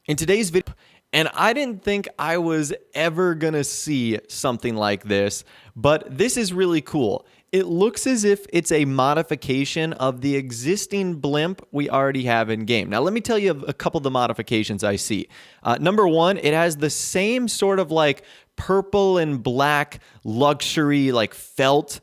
In today's video, and I didn't think I was ever gonna see something like this, but this is really cool. It looks as if it's a modification of the existing blimp we already have in game. Now, let me tell you a couple of the modifications I see. Number one, it has the same sort of like purple and black luxury like felt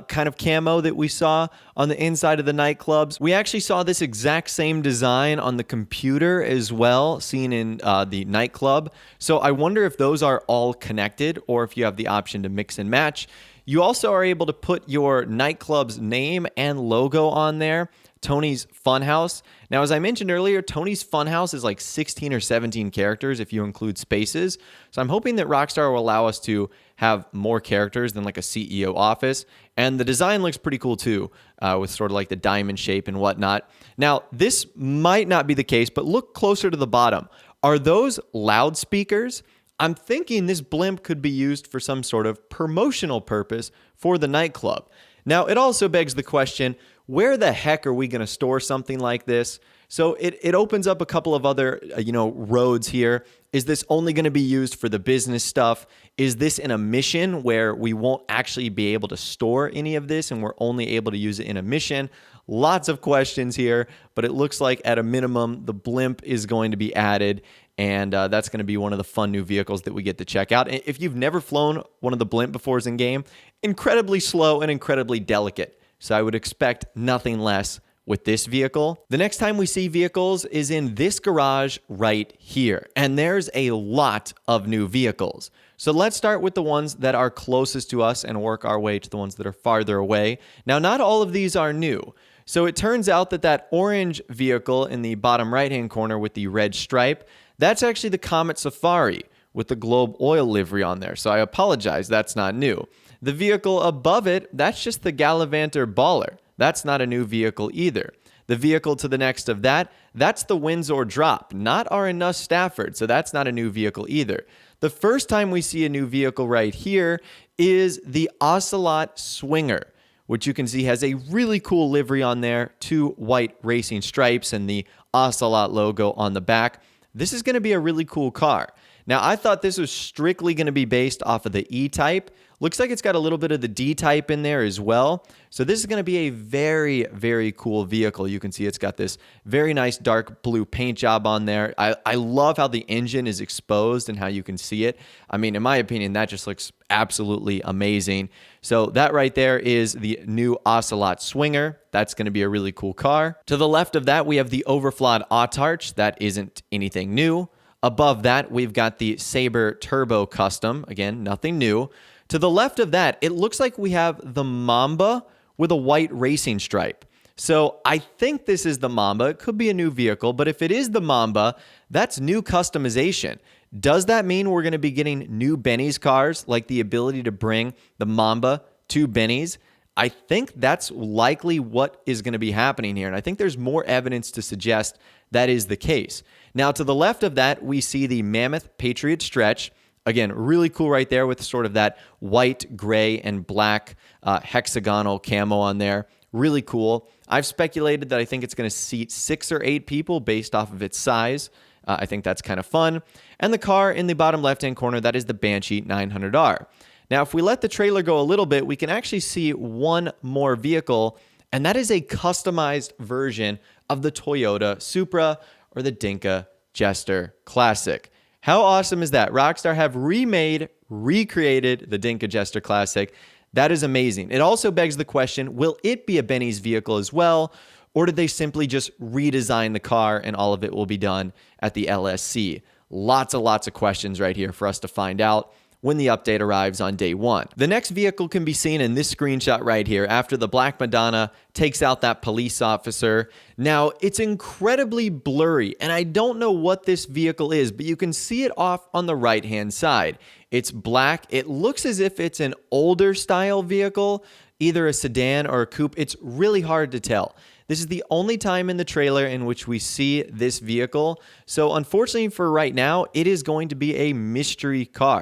kind of camo that we saw on the inside of the nightclubs. We actually saw this exact same design on the computer as well, seen in the nightclub. So I wonder if those are all connected or if you have the option to mix and match. You also are able to put your nightclub's name and logo on there. Tony's Funhouse. Now, as I mentioned earlier, Tony's Funhouse is like 16 or 17 characters if you include spaces. So I'm hoping that Rockstar will allow us to have more characters than like a CEO office. And the design looks pretty cool too, with sort of like the diamond shape and whatnot. Now, this might not be the case, but look closer to the bottom. Are those loudspeakers? I'm thinking this blimp could be used for some sort of promotional purpose for the nightclub. Now, it also begs the question, where the heck are we going to store something like this? So it opens up a couple of other, roads here. Is this only going to be used for the business stuff? Is this in a mission where we won't actually be able to store any of this and we're only able to use it in a mission? Lots of questions here, but it looks like at a minimum, the blimp is going to be added. And that's going to be one of the fun new vehicles that we get to check out. If you've never flown one of the blimp befores in game, incredibly slow and incredibly delicate. So I would expect nothing less with this vehicle. The next time we see vehicles is in this garage right here. And there's a lot of new vehicles. So let's start with the ones that are closest to us and work our way to the ones that are farther away. Now, not all of these are new. So it turns out that orange vehicle in the bottom right-hand corner with the red stripe, that's actually the Comet Safari with the Globe Oil livery on there. So I apologize, that's not new. The vehicle above it, that's just the Gallivanter Baller. That's not a new vehicle either. The vehicle to the next of that, that's the Windsor Drop, not our Nuss Stafford, so that's not a new vehicle either. The first time we see a new vehicle right here is the Ocelot Swinger, which you can see has a really cool livery on there, 2 white racing stripes and the Ocelot logo on the back. This is going to be a really cool car. Now, I thought this was strictly going to be based off of the E-Type. Looks like it's got a little bit of the D-Type in there as well. So this is going to be a very, very cool vehicle. You can see it's got this very nice dark blue paint job on there. I love how the engine is exposed and how you can see it. I mean, in my opinion, that just looks absolutely amazing. So that right there is the new Ocelot Swinger. That's going to be a really cool car. To the left of that, we have the Overflod Autarch. That isn't anything new. Above that, we've got the Sabre Turbo Custom. Again, nothing new. To the left of that, it looks like we have the Mamba with a white racing stripe. So I think this is the Mamba. It could be a new vehicle, but if it is the Mamba, that's new customization. Does that mean we're going to be getting new Benny's cars, like the ability to bring the Mamba to Benny's? I think that's likely what is going to be happening here, and I think there's more evidence to suggest that is the case. Now, to the left of that, we see the Mammoth Patriot Stretch. Again, really cool right there with sort of that white, gray, and black hexagonal camo on there. Really cool. I've speculated that I think it's going to seat 6 or 8 people based off of its size. I think that's kind of fun. And the car in the bottom left-hand corner, that is the Banshee 900R. Now, if we let the trailer go a little bit, we can actually see one more vehicle, and that is a customized version of the Toyota Supra or the Dinka Jester Classic. How awesome is that? Rockstar have recreated the Dinka Jester Classic. That is amazing. It also begs the question, will it be a Benny's vehicle as well, or did they simply just redesign the car and all of it will be done at the LSC? Lots of questions right here for us to find out when the update arrives on day 1. The next vehicle can be seen in this screenshot right here after the Black Madonna takes out that police officer. Now, it's incredibly blurry, and I don't know what this vehicle is, but you can see it off on the right-hand side. It's black. It looks as if it's an older style vehicle, either a sedan or a coupe. It's really hard to tell. This is the only time in the trailer in which we see this vehicle. So unfortunately for right now, it is going to be a mystery car.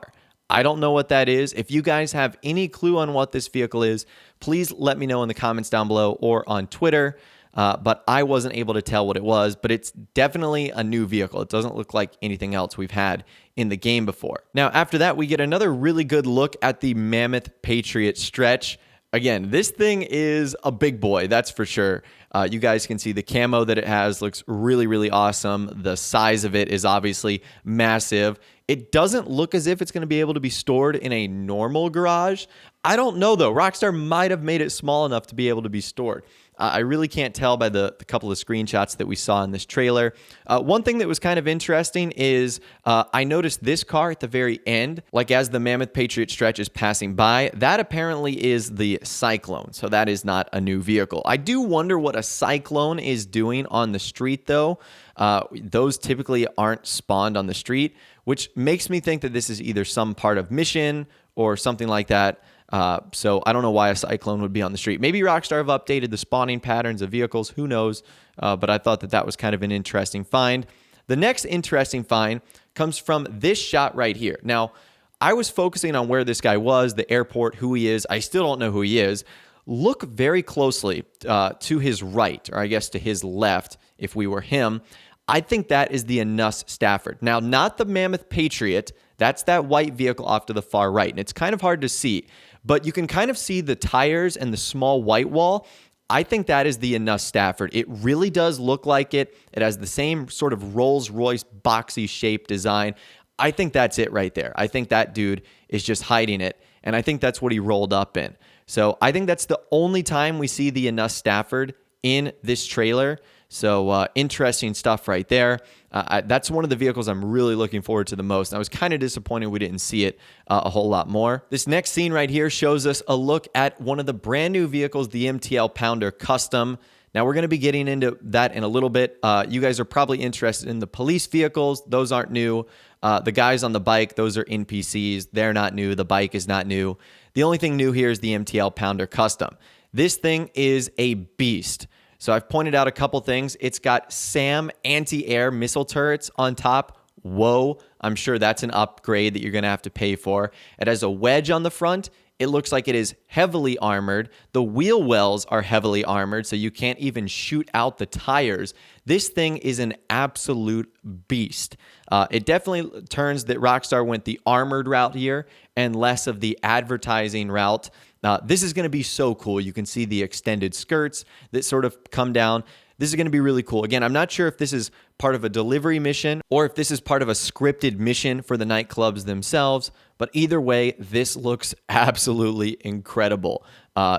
I don't know what that is. If you guys have any clue on what this vehicle is, please let me know in the comments down below or on Twitter. but I wasn't able to tell what it was, but it's definitely a new vehicle. It doesn't look like anything else we've had in the game before. Now, after that, we get another really good look at the Mammoth Patriot stretch. Again, this thing is a big boy, that's for sure. You guys can see the camo that it has looks really, really awesome. The size of it is obviously massive. It doesn't look as if it's going to be able to be stored in a normal garage. I don't know, though. Rockstar might have made it small enough to be able to be stored. I really can't tell by the couple of screenshots that we saw in this trailer. One thing that was kind of interesting is I noticed this car at the very end, like as the Mammoth Patriot stretch is passing by, that apparently is the Cyclone. So that is not a new vehicle. I do wonder what a Cyclone is doing on the street, though. Those typically aren't spawned on the street, which makes me think that this is either some part of mission or something like that. So I don't know why a Cyclone would be on the street. Maybe Rockstar have updated the spawning patterns of vehicles. Who knows? But I thought that that was kind of an interesting find. The next interesting find comes from this shot right here. Now, I was focusing on where this guy was, the airport, who he is. I still don't know who he is. Look very closely to his right, or I guess to his left, if we were him. I think that is the Anus Stafford. Now, not the Mammoth Patriot. That's that white vehicle off to the far right. And it's kind of hard to see, but you can kind of see the tires and the small white wall. I think that is the Anus Stafford. It really does look like it. It has the same sort of Rolls-Royce boxy shape design. I think that's it right there. I think that dude is just hiding it, and I think that's what he rolled up in. So I think that's the only time we see the Anus Stafford in this trailer. So interesting stuff right there. That's one of the vehicles I'm really looking forward to the most. I was kind of disappointed we didn't see it a whole lot more. This next scene right here shows us a look at one of the brand new vehicles, the MTL Pounder Custom. Now, we're going to be getting into that in a little bit. You guys are probably interested in the police vehicles. Those aren't new. The guys on the bike, those are NPCs. They're not new. The bike is not new. The only thing new here is the MTL Pounder Custom. This thing is a beast. So I've pointed out a couple things. It's got SAM anti-air missile turrets on top. Whoa, I'm sure that's an upgrade that you're going to have to pay for. It has a wedge on the front. It looks like it is heavily armored. The wheel wells are heavily armored, so you can't even shoot out the tires. This thing is an absolute beast. It definitely turns that Rockstar went the armored route here and less of the advertising route. This is going to be so cool. You can see the extended skirts that sort of come down. This is going to be really cool. Again, I'm not sure if this is part of a delivery mission or if this is part of a scripted mission for the nightclubs themselves, but either way, this looks absolutely incredible.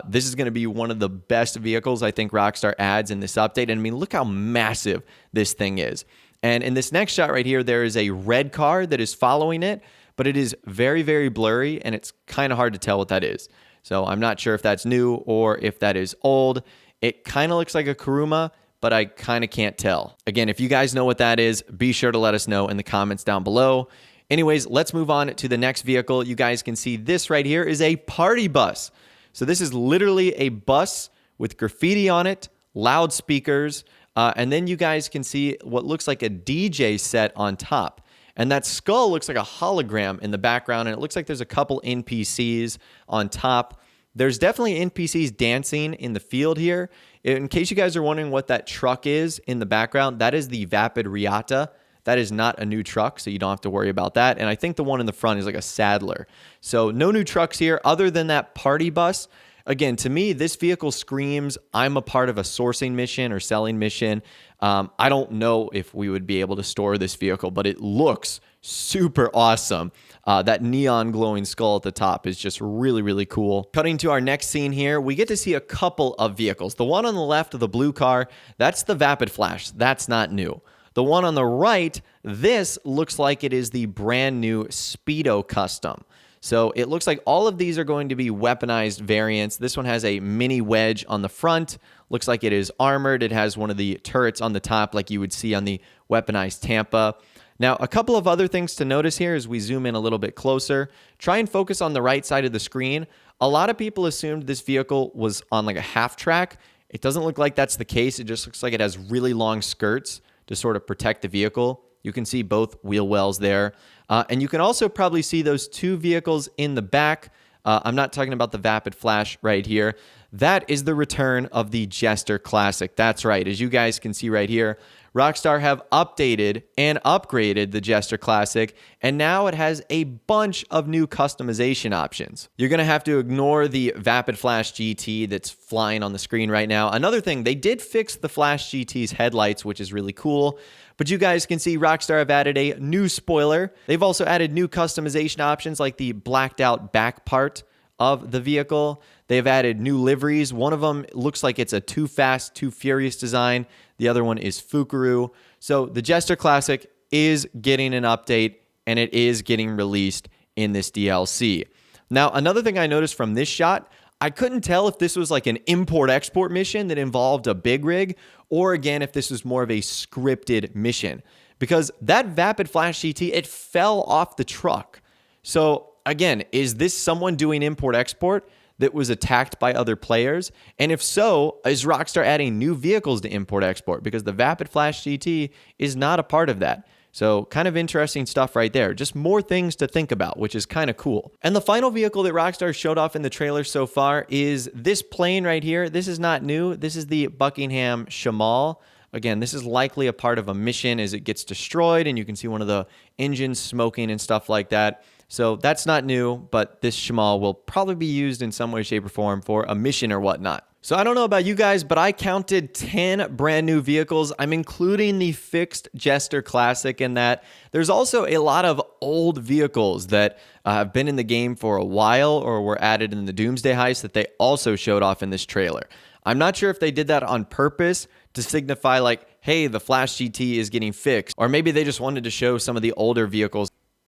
This is going to be one of the best vehicles I think Rockstar adds in this update. And I mean, look how massive this thing is. And in this next shot right here, there is a red car that is following it, but it is very, very blurry, and it's kind of hard to tell what that is. So I'm not sure if that's new or if that is old. It kind of looks like a Kuruma, but I kind of can't tell. Again, if you guys know what that is, be sure to let us know in the comments down below. Anyways, let's move on to the next vehicle. You guys can see this right here is a party bus. So this is literally a bus with graffiti on it, loudspeakers, and then you guys can see what looks like a DJ set on top. And that skull looks like a hologram in the background, and it looks like there's a couple NPCs on top. There's definitely NPCs dancing in the field here. In case you guys are wondering what that truck is in the background, that is the Vapid Riata. That is not a new truck, so you don't have to worry about that. And I think the one in the front is like a Sadler. So no new trucks here other than that party bus. Again, to me, this vehicle screams, I'm a part of a sourcing mission or selling mission. I don't know if we would be able to store this vehicle, but it looks super awesome. That neon glowing skull at the top is just really, really cool. Cutting to our next scene here, we get to see a couple of vehicles. The one on the left of the blue car, that's the Vapid Flash. That's not new. The one on the right, this looks like it is the brand new Speedo Custom. So it looks like all of these are going to be weaponized variants. This one has a mini wedge on the front. Looks like it is armored. It has one of the turrets on the top like you would see on the weaponized Tampa. Now, a couple of other things to notice here as we zoom in a little bit closer. Try and focus on the right side of the screen. A lot of people assumed this vehicle was on like a half track. It doesn't look like that's the case. It just looks like it has really long skirts to sort of protect the vehicle. You can see both wheel wells there. And you can also probably see those two vehicles in the back. I'm not talking about the Vapid Flash right here. that is the return of the Jester Classic. That's right. As you guys can see right here, Rockstar have updated and upgraded the Jester Classic, and now it has a bunch of new customization options. You're going to have to ignore the Vapid Flash GT that's flying on the screen right now. Another thing, they did fix the Flash GT's headlights, which is really cool. But you guys can see Rockstar have added a new spoiler. They've also added new customization options like the blacked out back part of the vehicle. They've added new liveries. One of them looks like it's a Too Fast, Too Furious design. The other one is Fukaru. So the Jester Classic is getting an update, and it is getting released in this DLC. Now, another thing I noticed from this shot, I couldn't tell if this was like an import-export mission that involved a big rig, or again, if this was more of a scripted mission. Because that Vapid Flash GT, it fell off the truck. So again, is this someone doing import-export that was attacked by other players? And if so, is Rockstar adding new vehicles to import-export? Because the Vapid Flash GT is not a part of that. So kind of interesting stuff right there. Just more things to think about, which is kind of cool. And the final vehicle that Rockstar showed off in the trailer so far is this plane right here. This is not new. This is the Buckingham Shamal. Again, this is likely a part of a mission as it gets destroyed, and you can see one of the engines smoking and stuff like that. So that's not new, but this Shamal will probably be used in some way, shape, or form for a mission or whatnot. So I don't know about you guys, but I counted 10 brand new vehicles. I'm including the fixed Jester Classic in that. There's also a lot of old vehicles that have been in the game for a while or were added in the Doomsday Heist that they also showed off in this trailer. I'm not sure if they did that on purpose to signify like, hey, the Flash GT is getting fixed, or maybe they just wanted to show some of the older vehicles